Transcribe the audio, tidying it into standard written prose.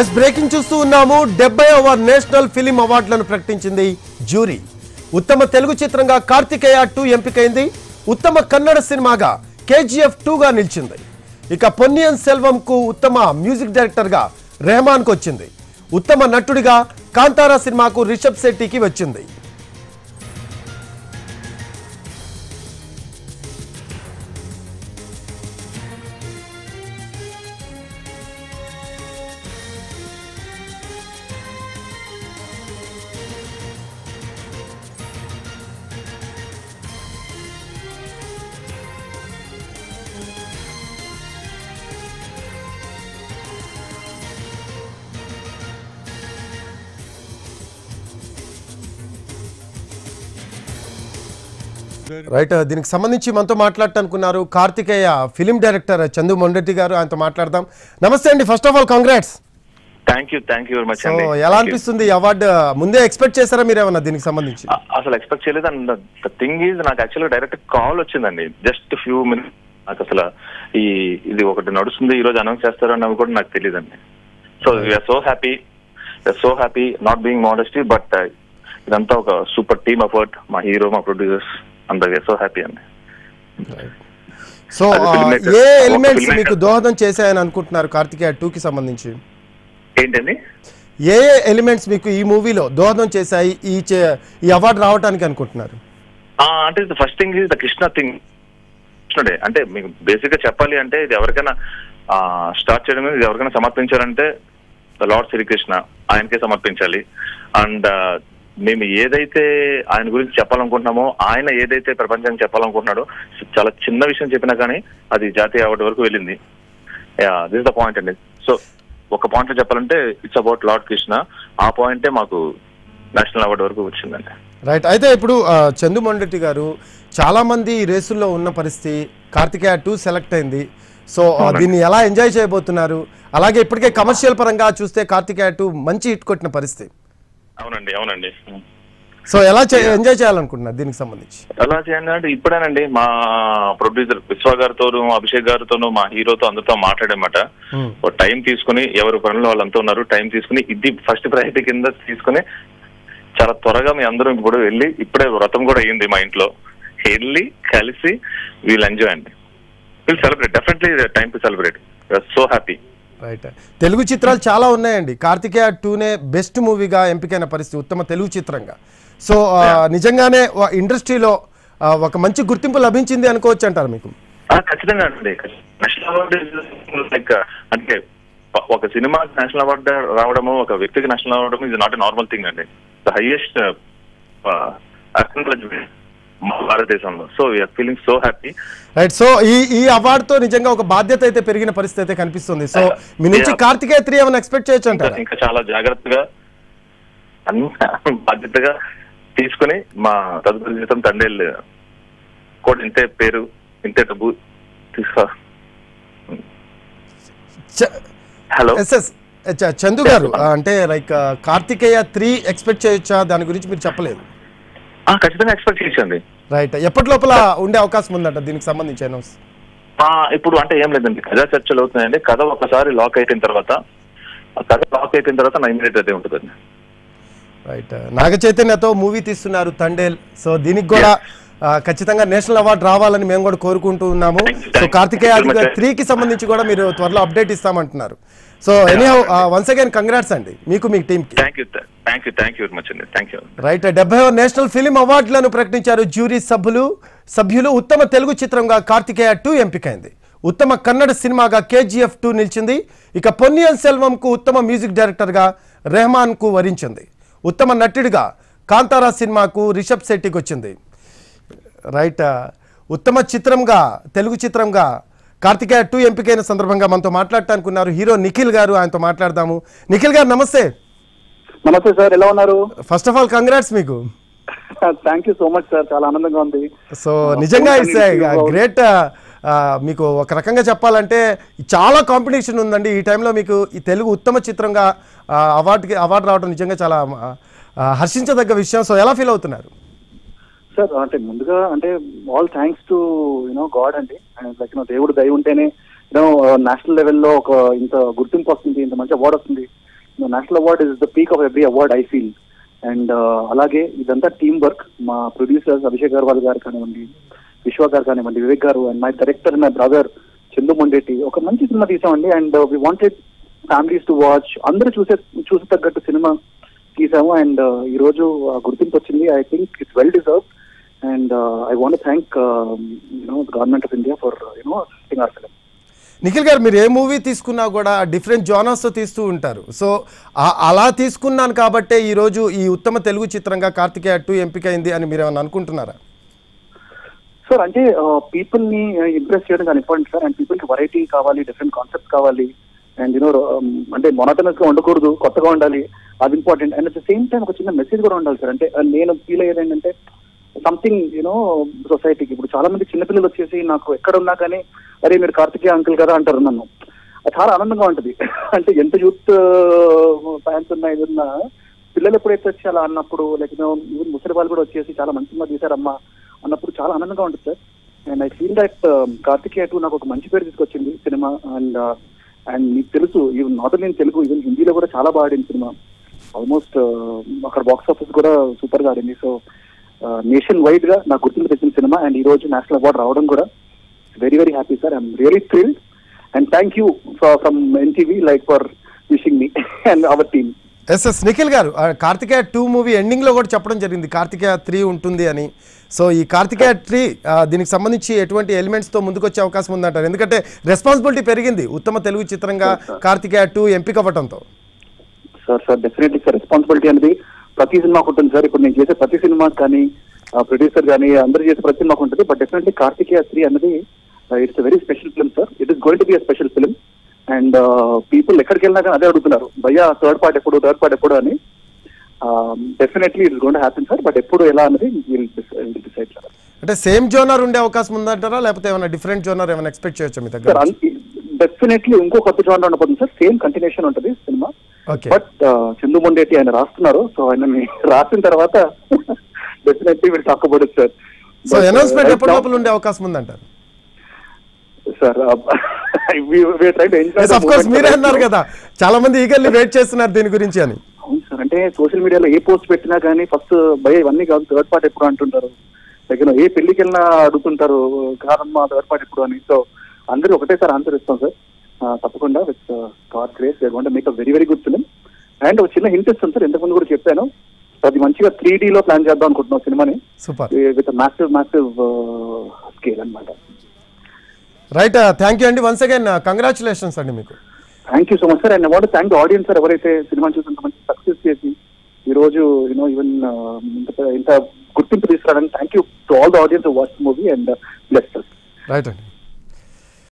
Yes breaking చూస్తూ ఉన్నాము 70వ national film అవార్డులను ప్రకటించింది జ్యూరీ. ఉత్తమ తెలుగు చిత్రంగా కార్తికేయ 2 ఎంపికైంది. ఉత్తమ కన్నడ సినిమాగా KGF 2 గా నిలిచింది. ఇక పొన్నియిన్ సెల్వంకు ఉత్తమ మ్యూజిక్ డైరెక్టర్ గా రెహమాన్ కు వచ్చింది. ఉత్తమ నటుడిగా కాంతారా సినిమాకు రిషబ్ శెట్టికి వచ్చింది. రైట్, దీనికి సంబంధించి మనతో మాట్లాడటానుకున్నారు కార్తికేయ ఫిలిం డైరెక్టర్ చందు మొండెట్టి గారు. ఆయనతో మాట్లాడదాం. నమస్తే అండి. First of all congrats. Thank you very much అండి. ఎలా అనిపిస్తుంది అవార్డు? ముందే ఎక్స్పెక్ట్ చేశారా మీరు ఏమన్నా దీనికి సంబంధించి? అసలు ఎక్స్పెక్ట్ చేయలేదు. అండ్ ద థింగ్ ఈజ్ నాకు యాక్చువల్గా డైరెక్ట్ కాల్ వచ్చిందండి జస్ట్ ఫ్యూ మినిట్స్. నాకు అసలు ఇది ఒకటి నడుస్తుంది, ఈ రోజు అనౌన్స్ చేస్తారు అన్నది కూడా నాకు తెలియదండి. So we're so happy not being modesty, but ఇదంతా ఒక సూపర్ టీమ్ ఎఫర్ట్. మా హీరో, మా ప్రొడ్యూసర్స్ అందరూ వీఆర్ సో హ్యాపీ అండి. సో ఏ ఎలిమెంట్స్ మీకు దోహదం చేశాయని అనుకుంటున్నారు కార్తికేయ 2 కి సంబంధించి? ఏంటండి ఏ ఎలిమెంట్స్ మీకు ఈ మూవీలో దోహదం చేశాయి ఈ అవార్డు రావడానికి అనుకుంటున్నారు? అంటే first thing is the Krishna thing. కృష్ణుడే అంటే మీకు బేసిక్ గా చెప్పాలి అంటే ఇది ఎవరికైనా స్టార్ట్ చేయడం, ఇది ఎవరికైనా సమర్పించాలంటే ద లార్డ్ శ్రీకృష్ణ, ఆయనకే సమర్పించాలి. అండ్ మేము ఏదైతే ఆయన గురించి చెప్పాలనుకుంటున్నామో, ఆయన ఏదైతే ప్రపంచానికి చెప్పాలనుకుంటున్నాడో, చాలా చిన్న విషయం చెప్పినా కానీ అది జాతీయ అవార్డు వరకు వెళ్ళింది. దిస్ ఇస్ ద పాయింట్ అండి. సో ఒక పాయింట్ లో చెప్పాలంటే ఇట్స్ అబౌట్ లార్డ్ కృష్ణ. ఆ పాయింటే మాకు నేషనల్ అవార్డు వరకు వచ్చిందండి. రైట్. అయితే ఇప్పుడు చందు మొండెట్టి గారు, చాలా మంది రేసుల్లో ఉన్న పరిస్థితి, కార్తికేయ 2 సెలెక్ట్ అయింది. సో దీన్ని ఎలా ఎంజాయ్ చేయబోతున్నారు? అలాగే ఇప్పటికే కమర్షియల్ పరంగా చూస్తే కార్తికేయ 2 మంచి హిట్ కొట్టిన పరిస్థితి. అవునండి. సో ఎలా ఎంజాయ్ చేయాలనుకుంటున్నారు దీనికి సంబంధించి? ఎలా చేయండి అంటే ఇప్పుడేనండి మా ప్రొడ్యూసర్ విశ్వ గారితోనూ, అభిషేక్ గారితోనూ, మా హీరోతో అందరితో మాట్లాడమాట. టైం తీసుకుని, ఎవరి పనులు వాళ్ళంతా ఉన్నారు, టైం తీసుకుని ఇది ఫస్ట్ ప్రయారిటీ కింద తీసుకుని చాలా త్వరగా మీ అందరం ఇప్పుడు వెళ్ళి, ఇప్పుడే వ్రతం కూడా అయ్యింది మా ఇంట్లో, వెళ్ళి కలిసి వీల్ ఎంజాయ్ అండి. Will celebrate, definitely time to celebrate. So happy. Right. Telugu చిత్రాలు చాలా ఉన్నాయండి. కార్తికేయ 2నే బెస్ట్ మూవీగా ఎంపికైన పరిస్థితి, ఉత్తమ తెలుగు చిత్రంగా. సో నిజంగానే ఇండస్ట్రీలో ఒక మంచి గుర్తింపు లభించింది అనుకోవచ్చు అంటారు మీకు? ఖచ్చితంగా అండి. నేషనల్ అవార్డు లైక్ అంటే ఒక సినిమాకి నేషనల్ అవార్డు రావడము, ఒక వ్యక్తికి నేషనల్ అవార్డు ఇది నాట్ ఎ నార్మల్ థింగ్ అండి. ద హైయెస్ట్ అక్నాలెడ్జ్మెంట్ మా భారతదేశంలో. So we're feeling so happy. Right. So ఈ అవార్డుతో నిజంగా ఒక బాధ్యత అయితే పెరిగిన పరిస్థితి అయితే కనిపిస్తుంది. సో మీ నుంచి కార్తికేయ 3 ఏమైనా ఎక్స్పెక్ట్ చేయొచ్చు అంటారా? ఇంకా చాలా జాగ్రత్తగా బాధ్యతగా తీసుకుని మా తదుపరి జీవితం తండేళ్ళు కూడా ఇంతే పేరు, ఇంతే డబ్బు తీసుకో. హలో చందు గారు, అంటే లైక్ కార్తికేయ 3 ఎక్స్పెక్ట్ చేయొచ్చా? దాని గురించి మీరు చెప్పలేదు. ఖచ్చితంగా ఎక్స్పెక్ట్ చేయొచ్చండి. రైట్. ఎప్పటి లోపల ఉండే అవకాశం ఉందంట దీనికి సంబంధించి అనౌన్స్? ఇప్పుడు అంటే ఏం లేదండి, కథా చర్చలు అవుతున్నాయండి. కథ ఒకసారి లాక్ అయిపోయిన తర్వాత నా ఇమీడియట్ అదే ఉంటుందండి. రైట్. నాగ చైతన్యతో మూవీ తీస్తున్నారు తండేల్. సో దీనికి కూడా ఖచ్చితంగా నేషనల్ అవార్డు రావాలని మేము కూడా కోరుకుంటూ ఉన్నాము. సో కార్తికేయ 3కి సంబంధించి కూడా మీరు త్వరలో అప్డేట్ ఇస్తామంటున్నారు. So anyhow once again congrats అండి మీకు, మీ టీమ్ కి. థ్యాంక్ యూ వెరీ మచ్ అండి. Thank you. రైట్. 70వ నేషనల్ ఫిలిం అవార్డులను ప్రకటించారు జ్యూరీ సభ్యులు. ఉత్తమ తెలుగు చిత్రంగా కార్తికేయ 2 ఎంపికైంది. ఉత్తమ కన్నడ సినిమాగా KGF 2 నిలిచింది. ఇక పొన్నియిన్ సెల్వంకు ఉత్తమ మ్యూజిక్ డైరెక్టర్ గా రెహమాన్ కు వరించింది. ఉత్తమ నటుడిగా కాంతారా సినిమాకు రిషబ్ శెట్టికి వచ్చింది. రైట్. ఉత్తమ చిత్రంగా తెలుగు చిత్రంగా కార్తికేయ 2 ఎంపికైన సందర్భంగా మనతో మాట్లాడటానుకున్నారు హీరో నిఖిల్ గారు. ఆయనతో మాట్లాడదాము. నిఖిల్ గారు నమస్తే. నమస్తే సార్, ఎలా ఉన్నారు? ఫస్ట్ ఆఫ్ ఆల్ కంగ్రాట్స్ మీకు. Thank you so much sir, చాలా ఆనందంగా ఉంది. సో నిజంగా ఇట్స్ గ్రేట్. మీకు ఒక రకంగా చెప్పాలంటే చాలా కాంపిటీషన్ ఉందండి ఈ టైంలో. మీకు ఈ తెలుగు ఉత్తమ చిత్రంగా అవార్డు రావడం నిజంగా చాలా హర్షించదగ్గ విషయం. సో ఎలా ఫీల్ అవుతున్నారు? సార్ అంటే ముందుగా అంటే ఆల్ థ్యాంక్స్ టు గాడ్ అండి. లైక్ దేవుడు దయ ఉంటేనే నేషనల్ లెవెల్లో ఒక ఇంత గుర్తింపు వస్తుంది, ఇంత మంచి అవార్డు వస్తుంది. National award is the peak of every award I feel. And అలాగే ఇదంతా టీమ్ వర్క్. మా ప్రొడ్యూసర్స్ అభిషేక్ అగర్వాల్ గారు కానివ్వండి, విశ్వ గారు కానివ్వండి, వివేక్ గారు, and my director my brother Chandu Mondeti. ఒక మంచి సినిమా తీసామండి. And we wanted families to watch, అందరూ చూసి తగ్గట్టు సినిమా తీసాము. అండ్ ఈ రోజు గుర్తింపు వచ్చింది. I think it's well deserved. And I want thank government of India for assisting hour film. Nikhil గారు, మీరు ఏ మూవీ తీసుకున్నా కూడా డిఫరెంట్ జోనర్స్తో తీస్తూ ఉంటారు. సో అలా తీసుకున్నాను కాబట్టే ఈరోజు ఈ ఉత్తమ తెలుగు చిత్రంగా కార్తికేయ 2 ఎంపికైంది అని మీరు ఏమైనా అనుకుంటున్నారా? సార్ అంటే పీపుల్ ని ఇంప్రెస్ చేయడం చాలా ఇంపార్టెంట్ సార్. అండ్ పీపుల్ కి వెరైటీ కావాలి, డిఫరెంట్ కాన్సెప్ట్ కావాలి. అండ్ అంటే మొనటనస్ గా ఉండకూడదు, కొత్తగా ఉండాలి, అది important. And at the same time ఒక చిన్న మెసేజ్ కూడా ఉండాలి సార్. అంటే నేను ఫీల్ అయ్యేది ఏంటంటే సంథింగ్ సొసైటీకి ఇప్పుడు చాలా మంది చిన్నపిల్లలు వచ్చేసి నాకు ఎక్కడ ఉన్నా కానీ అరే మీరు కార్తికేయ అంకుల్ కదా అంటారు నన్ను. అది చాలా ఆనందంగా ఉంటుంది. అంటే ఎంత యూత్ ఫ్యాన్స్ ఉన్నా ఏదన్నా పిల్లలు ఎప్పుడైతే వచ్చి అలా అన్నప్పుడు, లేకపోతే ఈవెన్ ముసలి వాళ్ళు కూడా వచ్చేసి చాలా మంచి సినిమా తీశారమ్మా అన్నప్పుడు చాలా ఆనందంగా ఉంటుంది sir. And I feel that Karthikeya 2 నాకు ఒక మంచి పేరు తీసుకొచ్చింది సినిమా. అండ్ మీకు తెలుసు, even not only in Telugu, even హిందీలో కూడా చాలా బాగా ఆడింది సినిమా. ఆల్మోస్ట్ అక్కడ బాక్స్ ఆఫీస్ కూడా సూపర్ గా ఆడింది. సో నేషన్ వైడ్ గా నాకు గుర్తింపు తెచ్చిన సినిమా. అండ్ ఈ రోజు నేషనల్ అవార్డు రావడం కూడా very very happy sir. I'm really thrilled. And thank you from NTV like for wishing me and our team. Yes Nikhil garu, Karthikeya 2 movie ending లో కూడా చెప్పడం జరిగింది కార్తికేయ 3 ఉంటుంది అని. సో ఈ కార్తికేయ 3 దీనికి సంబంధించి ఎటువంటి ఎలిమెంట్స్ తో ముందుకొచ్చే అవకాశం ఉందంటారు? ఎందుకంటే రెస్పాన్సిబిలిటీ పెరిగింది ఉత్తమ తెలుగు చిత్రంగా కార్తికేయ 2 ఎంపిక అవ్వడంతో. సార్ డెఫినెట్లీ సార్, రెస్పాన్సిబిలిటీ అనేది ప్రతి సినిమాకు ఉంటుంది సార్. ఇప్పుడు నేను చేసే ప్రతి సినిమా కానీ ప్రొడ్యూసర్ కానీ అందరూ చేసే ప్రతి సినిమాకు ఉంటుంది. బట్ డెఫినెట్లీ కార్తికేయ 3 అనేది it's very special film sir. It is going to be a special film. And people ఎక్కడికి వెళ్ళినా కానీ అదే అడుగుతున్నారు, భయ్యా థర్డ్ పార్ట్ ఎప్పుడు అని. Definitely it is going to happen sir. But ఎప్పుడు ఎలా అనేది డిసైడ్ సార్. అంటే సేమ్ జోనర్ ఉండే అవకాశం ఉందంటారా, లేకపోతే ఏమైనా డిఫరెంట్ జోనర్ ఏమైనా ఎక్స్పెక్ట్ చేయొచ్చా మీ దగ్గర? డెఫినెట్లీ ఇంకో కొత్త జోనర్ ఉండబోతుంది సార్. సేమ్ కంటిన్యూషన్ ఉంటుంది సినిమా. బట్ చందు మొండేటి ఆయన రాస్తున్నారు. సో ఆయన రాసిన తర్వాత definitely will talk about it sir. So announcement ఎప్పటి లోపల ఉండే అవకాశం ఉందంటారు సార్? ఆఫ్ కోర్స్ మీరే అన్నారు కదా, చాలా మంది ఈగర్లీ వెయిట్ చేస్తున్నారు దీని గురించి అని. అవును సార్. అంటే సోషల్ మీడియాలో ఏ పోస్ట్ పెట్టినా కానీ ఫస్ట్ భయ ఇవన్నీ కాదు, థర్డ్ పార్ట్ ఎప్పుడు అంటుంటారు. లైక్ ఏ పెళ్లికి వెళ్ళినా అడుగుతుంటారు కాదమ్మా థర్డ్ పార్ట్ ఎప్పుడు అని. సో అందరూ ఒకటేసారి ఆన్సర్ ఇస్తాం సార్. తప్పకుండా with God grace we are going to make a very very good film. And ఒక చిన్న హింట్ ఇస్తాను సార్, ఇంతకుముందు కూడా చెప్పాను, అది మంచిగా 3D లో ప్లాన్ చేద్దాం అనుకుంటున్నాం సినిమాని. సూపర్, విత్ మ్యాసివ్ స్కేల్ అన్నమాట. రైట్, థ్యాంక్ యూ అండి. వన్స్ అగైన్ కంగ్రాచులేషన్స్ అండి మీకు. Thank you so much sir. And I want to thank the audience sir, ఎవరైతే సినిమా చూసి ఇంత మంచి సక్సెస్ చేసి ఈ రోజు ఈవెన్ ఇంత గుర్తింపు తీసుకురావడానికి. Thank you to all the audience who watch the movie and bless us. Right అండి.